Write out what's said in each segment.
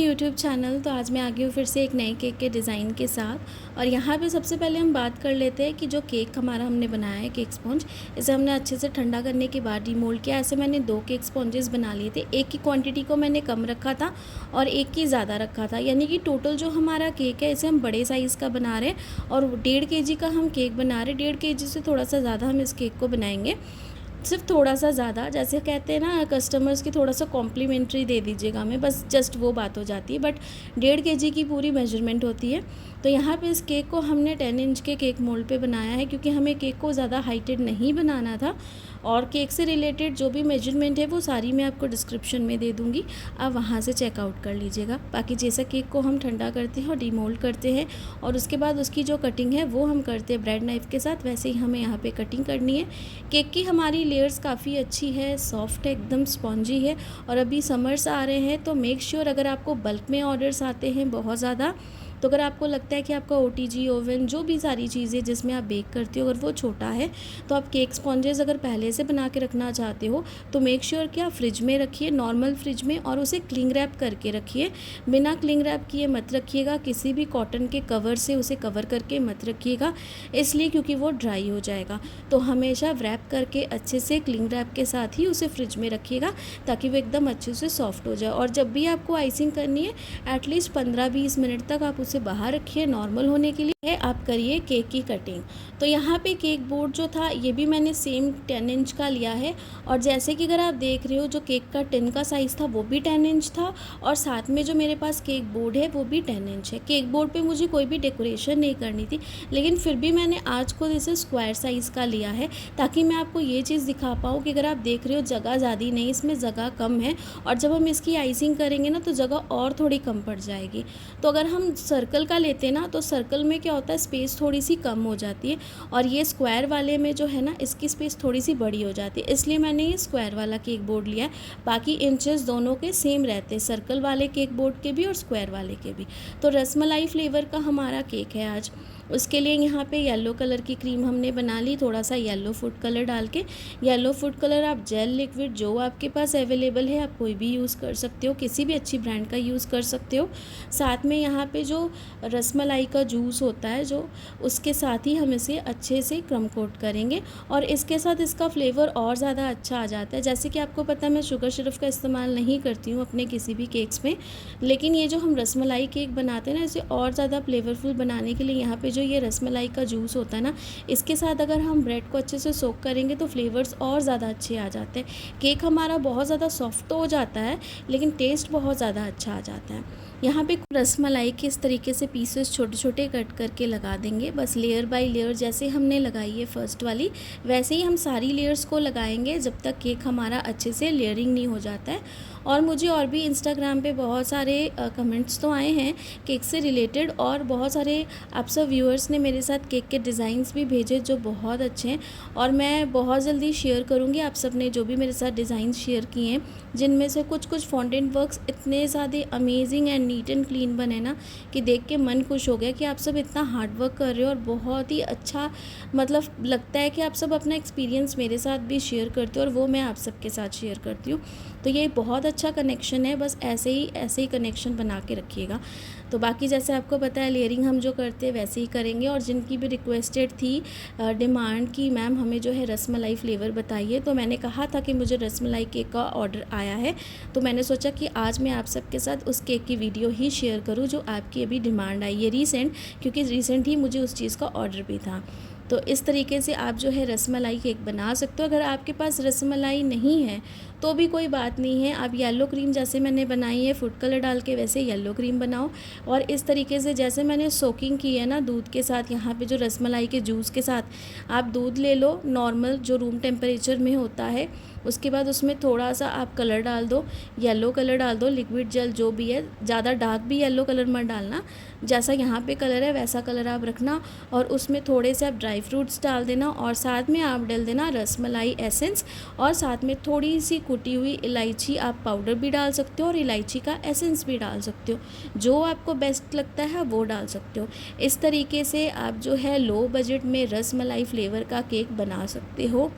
YouTube channel. तो आज मैं आ गई हूँ फिर से एक नए केक के डिज़ाइन के साथ। और यहाँ पे सबसे पहले हम बात कर लेते हैं कि जो केक हमारा हमने बनाया है केक स्पॉन्ज, इसे हमने अच्छे से ठंडा करने के बाद डीमोल्ड किया। ऐसे मैंने 2 केक स्पॉन्जेस बना लिए थे, एक की क्वांटिटी को मैंने कम रखा था और एक की ज़्यादा रखा था, यानी कि टोटल जो हमारा केक है इसे हम बड़े साइज़ का बना रहे हैं और 1.5 kg का हम केक बना रहे हैं। 1.5 kg से थोड़ा सा ज़्यादा हम इस केक को बनाएंगे, सिर्फ थोड़ा सा ज़्यादा। जैसे कहते हैं ना कस्टमर्स की, थोड़ा सा कॉम्प्लीमेंट्री दे दीजिएगा हमें, बस जस्ट वो बात हो जाती है। बट 1.5 kg की पूरी मेजरमेंट होती है। तो यहाँ पे इस केक को हमने 10 इंच के केक मोल्ड पे बनाया है, क्योंकि हमें केक को ज़्यादा हाइटेड नहीं बनाना था। और केक से रिलेटेड जो भी मेजरमेंट है वो सारी मैं आपको डिस्क्रिप्शन में दे दूँगी, आप वहाँ से चेकआउट कर लीजिएगा। बाकी जैसा केक को हम ठंडा करते हैं और डीमोल्ड करते हैं और उसके बाद उसकी जो कटिंग है वो हम करते हैं ब्रेड नाइफ़ के साथ, वैसे ही हमें यहाँ पे कटिंग करनी है। केक की हमारी लेयर्स काफ़ी अच्छी है, सॉफ्ट है, एकदम स्पॉन्जी है। और अभी समर्स आ रहे हैं तो मेक श्योर अगर आपको बल्क में ऑर्डर्स आते हैं बहुत ज़्यादा, तो अगर आपको लगता है कि आपका ओटीजी ओवन जो भी सारी चीज़ें जिसमें आप बेक करते हो अगर वो छोटा है, तो आप केक स्पॉन्जेस अगर पहले से बना के रखना चाहते हो तो मेक श्योर कि आप फ्रिज में रखिए, नॉर्मल फ्रिज में, और उसे क्लिंग रैप करके रखिए। बिना क्लिंग रैप किए मत रखिएगा, किसी भी कॉटन के कवर से उसे कवर करके मत रखिएगा, इसलिए क्योंकि वो ड्राई हो जाएगा। तो हमेशा रैप करके अच्छे से क्लिंग रैप के साथ ही उसे फ्रिज में रखिएगा, ताकि वो एकदम अच्छे से सॉफ्ट हो जाए। और जब भी आपको आइसिंग करनी है एटलीस्ट 15-20 मिनट तक आप उसे बाहर रखिए नॉर्मल होने के लिए। आप करिए केक की कटिंग। तो यहाँ पे केक बोर्ड जो था ये भी मैंने सेम 10 इंच का लिया है। और जैसे कि अगर आप देख रहे हो जो केक का टिन का साइज़ था वो भी 10 इंच था, और साथ में जो मेरे पास केक बोर्ड है वो भी 10 इंच है। केक बोर्ड पे मुझे कोई भी डेकोरेशन नहीं करनी थी, लेकिन फिर भी मैंने आज को इसे स्क्वायर साइज़ का लिया है, ताकि मैं आपको ये चीज़ दिखा पाऊँ कि अगर आप देख रहे हो जगह ज़्यादा नहीं, इसमें जगह कम है, और जब हम इसकी आइसिंग करेंगे ना तो जगह और थोड़ी कम पड़ जाएगी। तो अगर हम सर्कल का लेते ना तो सर्कल में क्या होता है, स्पेस थोड़ी सी कम हो जाती है, और ये स्क्वायर वाले में जो है ना इसकी स्पेस थोड़ी सी बड़ी हो जाती है, इसलिए मैंने ये स्क्वायर वाला केक बोर्ड लिया है। बाकी इंचेस दोनों के सेम रहते हैं, सर्कल वाले केक बोर्ड के भी और स्क्वायर वाले के भी। तो रसमलाई फ्लेवर का हमारा केक है आज। उसके लिए यहाँ पे येलो कलर की क्रीम हमने बना ली, थोड़ा सा येलो फूड कलर डाल के। येलो फूड कलर आप जेल लिक्विड जो आपके पास अवेलेबल है आप कोई भी यूज़ कर सकते हो, किसी भी अच्छी ब्रांड का यूज़ कर सकते हो। साथ में यहाँ पे जो रसमलाई का जूस होता है जो, उसके साथ ही हम इसे अच्छे से क्रम कोट करेंगे, और इसके साथ इसका फ्लेवर और ज़्यादा अच्छा आ जाता है। जैसे कि आपको पता है मैं शुगर सिरप का इस्तेमाल नहीं करती हूँ अपने किसी भी केक्स में, लेकिन ये जो हम रसमलाई केक बनाते हैं ना इसे और ज़्यादा फ्लेवरफुल बनाने के लिए यहाँ पे जो ये रसमलाई का जूस होता है ना, इसके साथ अगर हम ब्रेड को अच्छे से सोक करेंगे तो फ्लेवर्स और ज़्यादा अच्छे आ जाते हैं। केक हमारा बहुत ज़्यादा सॉफ्ट तो हो जाता है, लेकिन टेस्ट बहुत ज़्यादा अच्छा आ जाता है। यहाँ पे रसमलाई के इस तरीके से पीसेस छोटे छोटे कट करके लगा देंगे, बस लेयर बाय लेयर। जैसे हमने लगाई है फर्स्ट वाली, वैसे ही हम सारी लेयर्स को लगाएंगे जब तक केक हमारा अच्छे से लेयरिंग नहीं हो जाता है। और मुझे और भी इंस्टाग्राम पे बहुत सारे कमेंट्स तो आए हैं केक से रिलेटेड, और बहुत सारे आप सब व्यूअर्स ने मेरे साथ केक के डिज़ाइंस भी भेजे जो बहुत अच्छे हैं, और मैं बहुत जल्दी शेयर करूँगी। आप सब ने जो भी मेरे साथ डिज़ाइन शेयर किए हैं, जिनमें से कुछ फॉन्टेंट वर्क्स इतने ज़्यादा amazing and neat and clean बने ना कि देख के मन खुश हो गया कि आप सब इतना हार्ड वर्क कर रहे हो, और बहुत ही अच्छा मतलब लगता है कि आप सब अपना एक्सपीरियंस मेरे साथ भी शेयर करते हो और वो मैं आप सबके साथ शेयर करती हूँ। तो ये बहुत अच्छा कनेक्शन है, बस ऐसे ही कनेक्शन बना के रखिएगा। तो बाकी जैसे आपको पता है लेयरिंग हम जो करते हैं वैसे ही करेंगे। और जिनकी भी रिक्वेस्टेड थी डिमांड की मैम हमें जो है रसमलाई फ्लेवर बताइए, तो मैंने कहा था कि मुझे रसमलाई केक का ऑर्डर आया है, तो मैंने सोचा कि आज मैं आप सबके साथ उस केक की वीडियो ही शेयर करूं जो आपकी अभी डिमांड आई है रीसेंट, क्योंकि रीसेंट ही मुझे उस चीज़ का ऑर्डर भी था। तो इस तरीके से आप जो है रसमलाई केक बना सकते हो। अगर आपके पास रसमलाई नहीं है तो भी कोई बात नहीं है, आप येलो क्रीम जैसे मैंने बनाई है फूड कलर डाल के वैसे येलो क्रीम बनाओ। और इस तरीके से जैसे मैंने सोकिंग की है ना दूध के साथ, यहाँ पे जो रसमलाई के जूस के साथ आप दूध ले लो नॉर्मल जो रूम टेम्परेचर में होता है, उसके बाद उसमें थोड़ा सा आप कलर डाल दो, येलो कलर डाल दो, लिक्विड जेल जो भी है, ज़्यादा डार्क भी येलो कलर मत डालना, जैसा यहाँ पे कलर है वैसा कलर आप रखना। और उसमें थोड़े से आप ड्राई फ्रूट्स डाल देना, और साथ में आप डाल देना रसमलाई एसेंस, और साथ में थोड़ी सी कुटी हुई इलायची आप पाउडर भी डाल सकते हो और इलायची का एसेंस भी डाल सकते हो, जो आपको बेस्ट लगता है वो डाल सकते हो। इस तरीके से आप जो है लो बजट में रसमलाई फ्लेवर का केक बना सकते हो।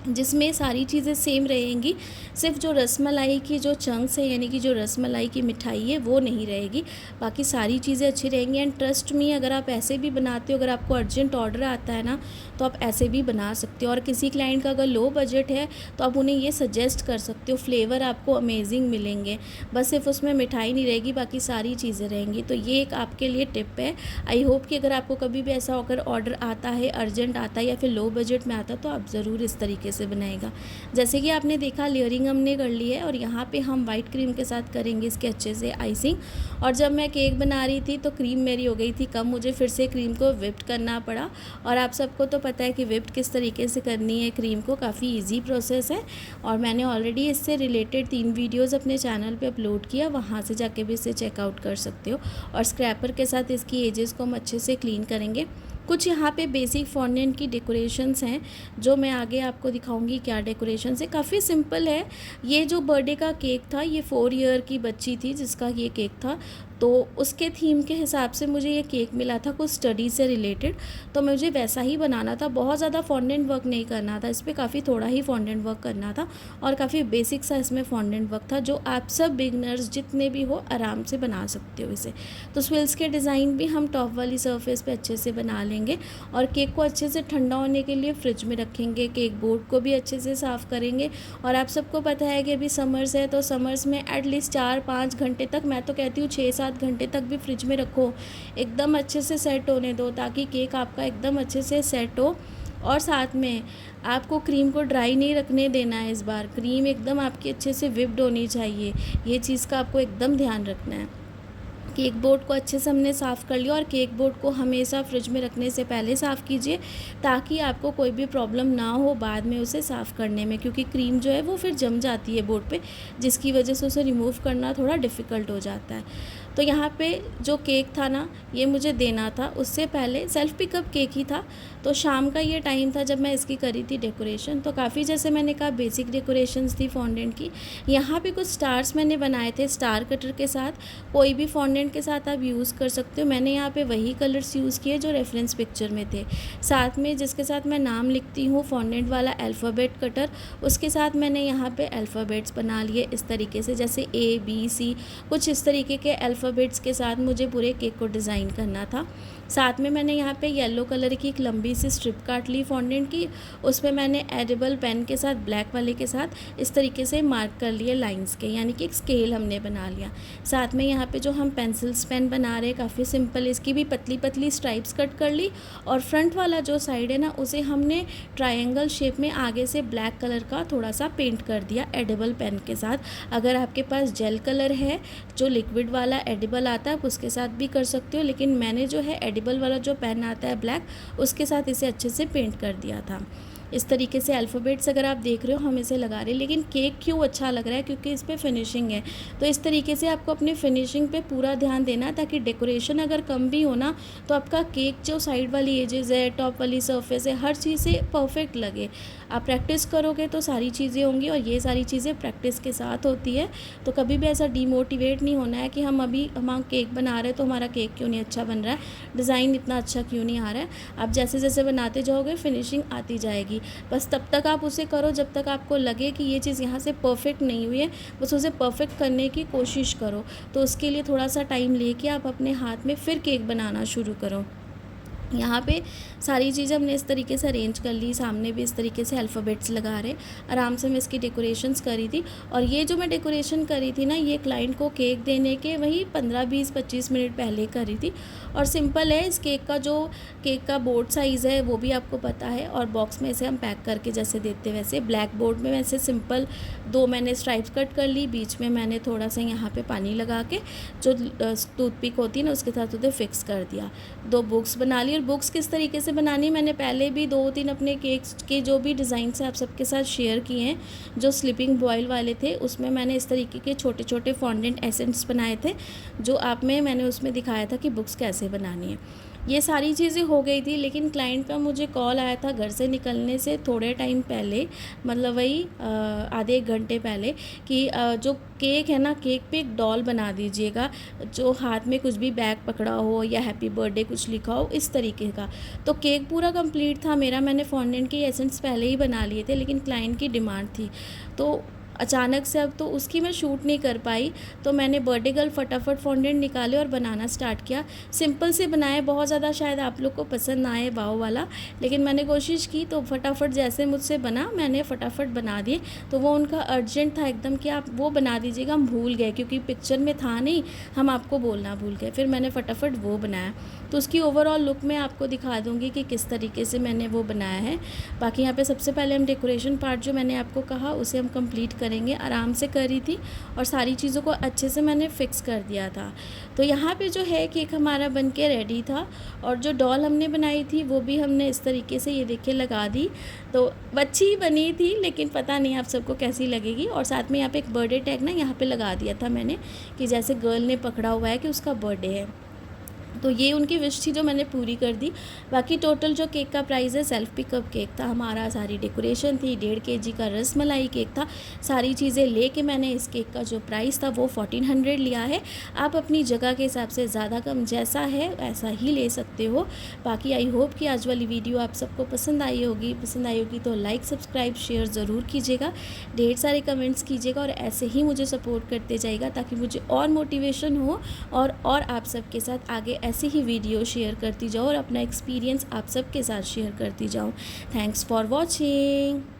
जिसमें सारी चीज़ें सेम रहेंगी। सिर्फ जो रसमलाई की जो चंक्स है, यानी कि जो रसमलाई की मिठाई है, वो नहीं रहेगी। बाकी सारी चीज़ें अच्छी रहेंगी। एंड ट्रस्ट मी, अगर आप ऐसे भी बनाते हो, अगर आपको अर्जेंट ऑर्डर आता है ना, तो आप ऐसे भी बना सकते हो। और किसी क्लाइंट का अगर लो बजट है तो आप उन्हें ये सजेस्ट कर सकते हो। फ्लेवर आपको अमेजिंग मिलेंगे। बस सिर्फ उसमें मिठाई नहीं रहेगी, बाकी सारी चीज़ें रहेंगी। तो ये एक आपके लिए टिप है। आई होप कि अगर आपको कभी भी ऐसा अगर ऑर्डर आता है, अर्जेंट आता है या फिर लो बजट में आता है, तो आप ज़रूर इस तरीके से बनाएगा। जैसे कि आपने देखा, लेयरिंग हमने कर ली है और यहाँ पे हम वाइट क्रीम के साथ करेंगे इसके अच्छे से आइसिंग। और जब मैं केक बना रही थी तो क्रीम मेरी हो गई थी कम, मुझे फिर से क्रीम को विप्ड करना पड़ा। और आप सबको तो पता है कि विप्ड किस तरीके से करनी है क्रीम को, काफ़ी ईजी प्रोसेस है। और मैंने ऑलरेडी इससे रिलेटेड 3 वीडियोज़ अपने चैनल पर अपलोड किया, वहाँ से जाके भी इसे चेकआउट कर सकते हो। और स्क्रैपर के साथ इसकी एजेस को हम अच्छे से क्लीन करेंगे। कुछ यहाँ पे बेसिक फॉन्डेंट की डेकोरेशंस हैं जो मैं आगे आपको दिखाऊंगी क्या डेकोरेशंस है। काफ़ी सिंपल है। ये जो बर्थडे का केक था, ये 4 ईयर की बच्ची थी जिसका ये केक था, तो उसके थीम के हिसाब से मुझे ये केक मिला था कुछ स्टडी से रिलेटेड, तो मुझे वैसा ही बनाना था। बहुत ज़्यादा फॉन्डेंट वर्क नहीं करना था, इस पर काफ़ी थोड़ा ही फॉन्डेंट वर्क करना था और काफ़ी बेसिक सा इसमें फॉन्डेंट वर्क था, जो आप सब बिगनर्स जितने भी हो आराम से बना सकते हो इसे। तो स्विल्स के डिज़ाइन भी हम टॉप वाली सरफेस पे अच्छे से बना लेंगे और केक को अच्छे से ठंडा होने के लिए फ्रिज में रखेंगे। केक बोर्ड को भी अच्छे से साफ़ करेंगे। और आप सबको पता है कि अभी समर्स है, तो समर्स में एटलीस्ट 4-5 घंटे तक, मैं तो कहती हूँ 6-7 घंटे तक भी फ्रिज में रखो, एकदम अच्छे से सेट होने दो, ताकि केक आपका एकदम अच्छे से सेट हो। और साथ में आपको क्रीम को ड्राई नहीं रखने देना है। इस बार क्रीम एकदम आपकी अच्छे से विप्ड होनी चाहिए, ये चीज़ का आपको एकदम ध्यान रखना है। केक बोर्ड को अच्छे से हमने साफ़ कर लिया और केक बोर्ड को हमेशा फ्रिज में रखने से पहले साफ़ कीजिए, ताकि आपको कोई भी प्रॉब्लम ना हो बाद में उसे साफ़ करने में, क्योंकि क्रीम जो है वो फिर जम जाती है बोर्ड पे, जिसकी वजह से उसे रिमूव करना थोड़ा डिफ़िकल्ट हो जाता है। तो यहाँ पे जो केक था ना, ये मुझे देना था, उससे पहले सेल्फ़ पिकअप केक ही था। तो शाम का ये टाइम था जब मैं इसकी करी थी डेकोरेशन। तो काफ़ी, जैसे मैंने कहा, बेसिक डेकोरेशंस थी फॉन्डेंट की। यहाँ पे कुछ स्टार्स मैंने बनाए थे स्टार कटर के साथ। कोई भी फॉन्डेंट के साथ आप यूज़ कर सकते हो। मैंने यहाँ पे वही कलर्स यूज़ किए जो रेफरेंस पिक्चर में थे। साथ में जिसके साथ मैं नाम लिखती हूँ फॉन्डेंट वाला अल्फ़ाबेट कटर, उसके साथ मैंने यहाँ पे अल्फ़ाबेट्स बना लिए इस तरीके से, जैसे A B C, कुछ इस तरीके के अल्फ़ाबेट्स के साथ मुझे पूरे केक को डिज़ाइन करना था। साथ में मैंने यहाँ पे येलो कलर की एक लंबी सी स्ट्रिप काट ली फॉन्डेंट की, उसमें मैंने एडिबल पेन के साथ, ब्लैक वाले के साथ इस तरीके से मार्क कर लिए लाइंस के, यानी कि एक स्केल हमने बना लिया। साथ में यहाँ पे जो हम पेंसिल्स पेन बना रहे हैं, काफ़ी सिंपल, इसकी भी पतली पतली स्ट्राइप्स कट कर ली। और फ्रंट वाला जो साइड है ना, उसे हमने ट्रायंगल शेप में आगे से ब्लैक कलर का थोड़ा सा पेंट कर दिया एडिबल पेन के साथ। अगर आपके पास जेल कलर है, जो लिक्विड वाला एडिबल आता है, आप उसके साथ भी कर सकते हो, लेकिन मैंने जो है एडिबल वाला जो पेन आता है ब्लैक, उसके साथ इसे अच्छे से पेंट कर दिया था। इस तरीके से अल्फ़ाबेट्स अगर आप देख रहे हो हम इसे लगा रहे हैं, लेकिन केक क्यों अच्छा लग रहा है, क्योंकि इस पर फिनिशिंग है। तो इस तरीके से आपको अपने फिनिशिंग पे पूरा ध्यान देना है, ताकि डेकोरेशन अगर कम भी हो ना, तो आपका केक जो साइड वाली एजेस है, टॉप वाली सरफेस है, हर चीज़ से परफेक्ट लगे। आप प्रैक्टिस करोगे तो सारी चीज़ें होंगी, और ये सारी चीज़ें प्रैक्टिस के साथ होती है। तो कभी भी ऐसा डीमोटिवेट नहीं होना है कि हम केक बना रहे हैं तो हमारा केक क्यों नहीं अच्छा बन रहा है, डिज़ाइन इतना अच्छा क्यों नहीं आ रहा है। आप जैसे जैसे बनाते जाओगे फिनिशिंग आती जाएगी। बस तब तक आप उसे करो जब तक आपको लगे कि ये चीज़ यहाँ से परफेक्ट नहीं हुई है, बस उसे परफेक्ट करने की कोशिश करो। तो उसके लिए थोड़ा सा टाइम लेके आप अपने हाथ में फिर केक बनाना शुरू करो। यहाँ पे सारी चीज़ें हमने इस तरीके से अरेंज कर ली, सामने भी इस तरीके से अल्फ़ाबेट्स लगा रहे, आराम से मैं इसकी डेकोरेशंस करी थी। और ये जो मैं डेकोरेशन करी थी ना, ये क्लाइंट को केक देने के वही 15-20-25 मिनट पहले करी थी। और सिंपल है, इस केक का बोर्ड साइज़ है वो भी आपको पता है, और बॉक्स में इसे हम पैक करके जैसे देते वैसे। ब्लैक बोर्ड में वैसे सिंपल 2 मैंने स्ट्राइप्स कट कर ली, बीच में मैंने थोड़ा सा यहाँ पे पानी लगा के जो टूथपिक होती है ना, उसके साथ उसे फिक्स कर दिया। 2 बुक्स बना ली। और बुक्स किस तरीके से बनानी, मैंने पहले भी 2-3 अपने केक्स के जो भी डिज़ाइन से आप सबके साथ शेयर किए हैं, जो स्लिपिंग बॉयल वाले थे, उसमें मैंने इस तरीके के छोटे छोटे फॉन्डेंट एसेंट्स बनाए थे, जो आप में मैंने उसमें दिखाया था कि बुक्स कैसे बनानी है। ये सारी चीज़ें हो गई थी, लेकिन क्लाइंट का मुझे कॉल आया था घर से निकलने से थोड़े टाइम पहले, मतलब वही आधे 1 घंटे पहले, कि जो केक है ना, केक पे एक डॉल बना दीजिएगा जो हाथ में कुछ भी बैग पकड़ा हो या हैप्पी बर्थडे कुछ लिखा हो इस तरीके का। तो केक पूरा कंप्लीट था मेरा, मैंने फॉन्डेंट के एसेंस पहले ही बना लिए थे, लेकिन क्लाइंट की डिमांड थी तो अचानक से अब तो उसकी मैं शूट नहीं कर पाई। तो मैंने बर्थडे गर्ल फटाफट फॉन्डेंट निकाले और बनाना स्टार्ट किया। सिंपल से बनाए, बहुत ज़्यादा शायद आप लोग को पसंद ना आए वाव वाला, लेकिन मैंने कोशिश की तो फटाफट जैसे मुझसे बना मैंने फटाफट बना दिए। तो वो उनका अर्जेंट था एकदम कि आप वो बना दीजिएगा, हम भूल गए क्योंकि पिक्चर में था नहीं, हम आपको बोलना भूल गए। फिर मैंने फटाफट वो बनाया। तो उसकी ओवरऑल लुक मैं आपको दिखा दूँगी कि किस तरीके से मैंने वो बनाया है। बाकी यहाँ पे सबसे पहले हम डेकोरेशन पार्ट जो मैंने आपको कहा उसे हम कंप्लीट करेंगे। आराम से करी थी और सारी चीज़ों को अच्छे से मैंने फ़िक्स कर दिया था। तो यहाँ पे जो है केक हमारा बन के रेडी था और जो डॉल हमने बनाई थी वो भी हमने इस तरीके से ये देखिए लगा दी। तो अच्छी बनी थी, लेकिन पता नहीं आप सबको कैसी लगेगी। और साथ में यहाँ पे एक बर्थडे टैग ना यहाँ पे लगा दिया था मैंने, कि जैसे गर्ल ने पकड़ा हुआ है कि उसका बर्थडे है। तो ये उनकी विश थी जो मैंने पूरी कर दी। बाकी टोटल जो केक का प्राइस है, सेल्फ पिकअप केक था हमारा, सारी डेकोरेशन थी, 1.5 kg का रसमलाई केक था। सारी चीज़ें लेके मैंने इस केक का जो प्राइस था वो 1400 लिया है। आप अपनी जगह के हिसाब से ज़्यादा कम जैसा है वैसा ही ले सकते हो। बाकी आई होप कि आज वाली वीडियो आप सबको पसंद आई होगी तो लाइक सब्सक्राइब शेयर ज़रूर कीजिएगा, ढेर सारे कमेंट्स कीजिएगा और ऐसे ही मुझे सपोर्ट करते जाइएगा ताकि मुझे और मोटिवेशन हो और आप सबके साथ आगे ऐसी ही वीडियो शेयर करती जाऊँ और अपना एक्सपीरियंस आप सबके साथ शेयर करती जाऊँ। Thanks for watching.